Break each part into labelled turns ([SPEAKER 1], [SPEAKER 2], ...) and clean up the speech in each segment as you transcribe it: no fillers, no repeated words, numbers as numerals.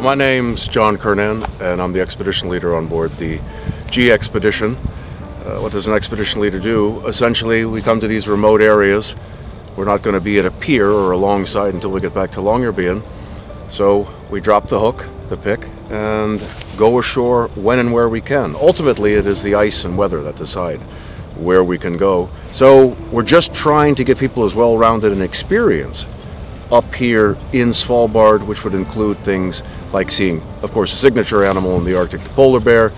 [SPEAKER 1] Well, my name's John Kernan, and I'm the expedition leader on board the G Expedition. What does an expedition leader do? Essentially, we come to these remote areas. We're not going to be at a pier or alongside until we get back to Longyearbyen. So we drop the hook, the pick, and go ashore when and where we can. Ultimately, it is the ice and weather that decide where we can go. So we're just trying to give people as well-rounded an experience up here in Svalbard, which would include things like seeing, of course, a signature animal in the Arctic, the polar bear,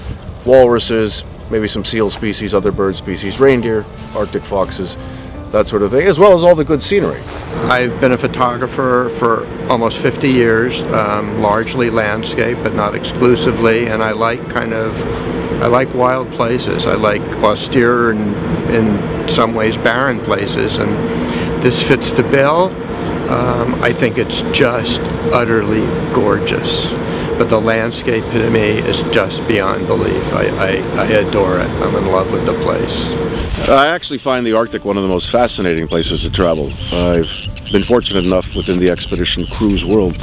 [SPEAKER 1] walruses, maybe some seal species, other bird species, reindeer, Arctic foxes, that sort of thing, as well as all the good scenery.
[SPEAKER 2] I've been a photographer for almost 50 years, largely landscape, but not exclusively, and I like wild places. I like austere and in some ways barren places, and this fits the bill. I think it's just utterly gorgeous. But the landscape to me is just beyond belief. I adore it. I'm in love with the place.
[SPEAKER 1] I actually find the Arctic one of the most fascinating places to travel. I've been fortunate enough within the expedition cruise world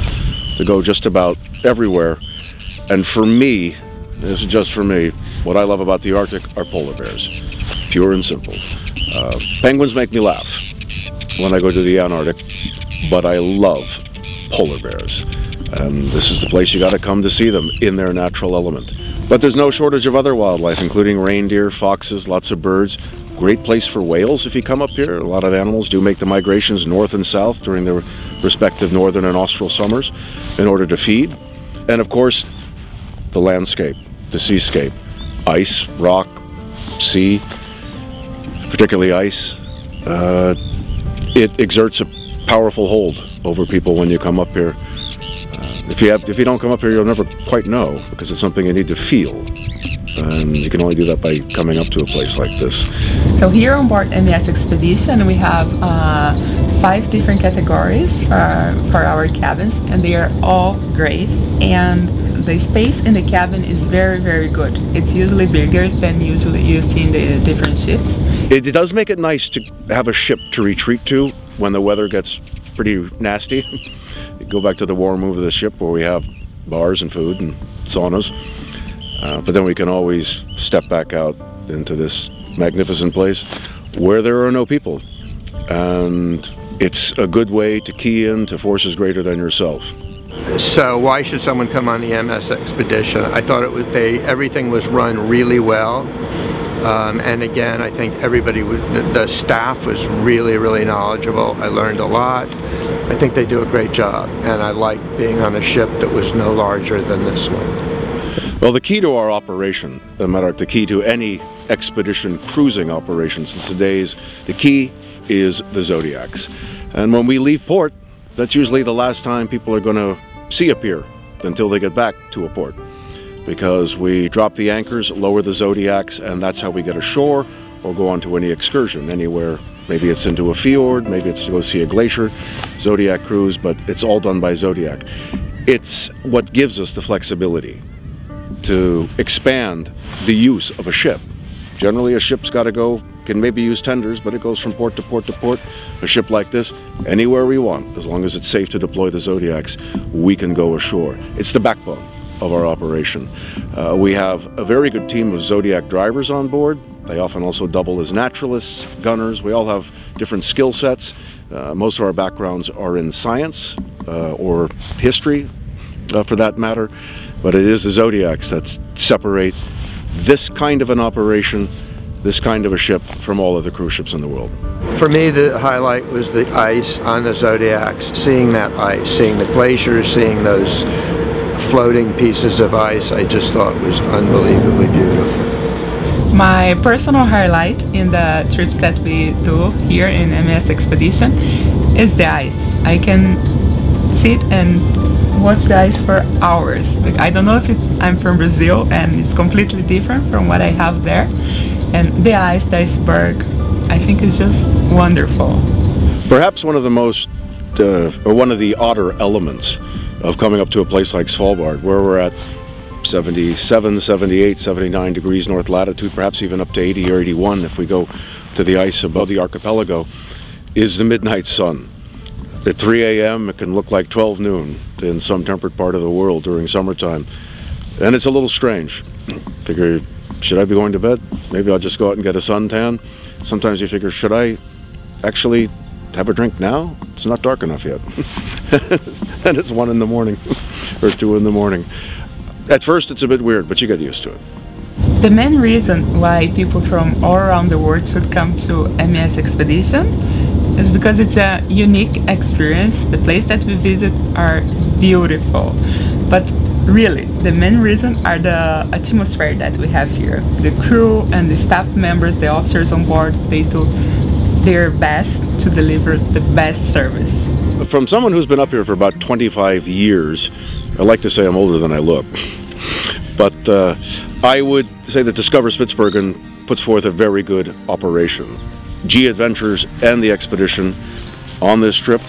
[SPEAKER 1] to go just about everywhere. And for me, this is just for me, what I love about the Arctic are polar bears. Pure and simple. Penguins make me laugh when I go to the Antarctic, but I love polar bears. And this is the place you got to come to see them in their natural element. But there's no shortage of other wildlife, including reindeer, foxes, lots of birds. Great place for whales if you come up here. A lot of animals do make the migrations north and south during their respective northern and austral summers in order to feed. And of course, the landscape, the seascape, ice, rock, sea, particularly ice. It exerts a powerful hold over people when you come up here. If you don't come up here, you'll never quite know, because it's something you need to feel. And you can only do that by coming up to a place like this.
[SPEAKER 3] So here on board MS Expedition, we have 5 different categories for our cabins, and they are all great. And the space in the cabin is very, very good. It's usually bigger than usually you see in the different ships.
[SPEAKER 1] It does make it nice to have a ship to retreat to when the weather gets pretty nasty. You go back to the war room of the ship where we have bars and food and saunas. But then we can always step back out into this magnificent place where there are no people. And it's a good way to key in to forces greater than yourself.
[SPEAKER 2] So why should someone come on the MS Expedition? I thought everything was run really well. And again, I think the staff was really, really knowledgeable. I learned a lot. I think they do a great job, and I like being on a ship that was no larger than this one.
[SPEAKER 1] Well, the key to our operation, the key to any expedition cruising operation since the days, the key is the Zodiacs. And when we leave port, that's usually the last time people are going to see a pier until they get back to a port. Because we drop the anchors, lower the Zodiacs, and that's how we get ashore or go on to any excursion anywhere. Maybe it's into a fjord, maybe it's to go see a glacier, Zodiac cruise, but it's all done by Zodiac. It's what gives us the flexibility to expand the use of a ship. Generally, a ship's got to go, can maybe use tenders, but it goes from port to port to port. A ship like this, anywhere we want, as long as it's safe to deploy the Zodiacs, we can go ashore. It's the backbone of our operation. We have a very good team of Zodiac drivers on board. They often also double as naturalists, gunners. We all have different skill sets. Most of our backgrounds are in science or history, for that matter. But it is the Zodiacs that separate this kind of an operation, this kind of a ship, from all other cruise ships in the world.
[SPEAKER 2] For me, the highlight was the ice on the Zodiacs, seeing that ice, seeing the glaciers, seeing those floating pieces of ice. I just thought was unbelievably beautiful.
[SPEAKER 3] My personal highlight in the trips that we do here in MS Expedition is the ice. I can sit and watch the ice for hours. I don't know if I'm from Brazil and it's completely different from what I have there. And the ice, the iceberg, I think is just wonderful.
[SPEAKER 1] Perhaps one of the most, or one of the odder elements of coming up to a place like Svalbard, where we're at 77, 78, 79 degrees north latitude, perhaps even up to 80 or 81 if we go to the ice above the archipelago, is the midnight sun. At 3 a.m. it can look like 12 noon in some temperate part of the world during summertime. And it's a little strange. Figure, should I be going to bed? Maybe I'll just go out and get a suntan. Sometimes you figure, should I actually have a drink now? It's not dark enough yet. And it's 1 in the morning or 2 in the morning. At first it's a bit weird, but you get used to it.
[SPEAKER 3] The main reason why people from all around the world should come to MES Expedition is because it's a unique experience. The places that we visit are beautiful, but really the main reason are the atmosphere that we have here. The crew and the staff members, the officers on board, they do their best to deliver the best service.
[SPEAKER 1] From someone who's been up here for about 25 years, I like to say I'm older than I look, but I would say that Discover Spitsbergen puts forth a very good operation. G Adventures and the expedition on this trip,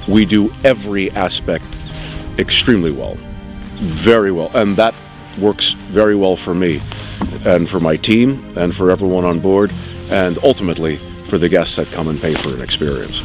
[SPEAKER 1] we do every aspect extremely well, very well, and that works very well for me and for my team and for everyone on board, and ultimately for the guests that come and pay for an experience.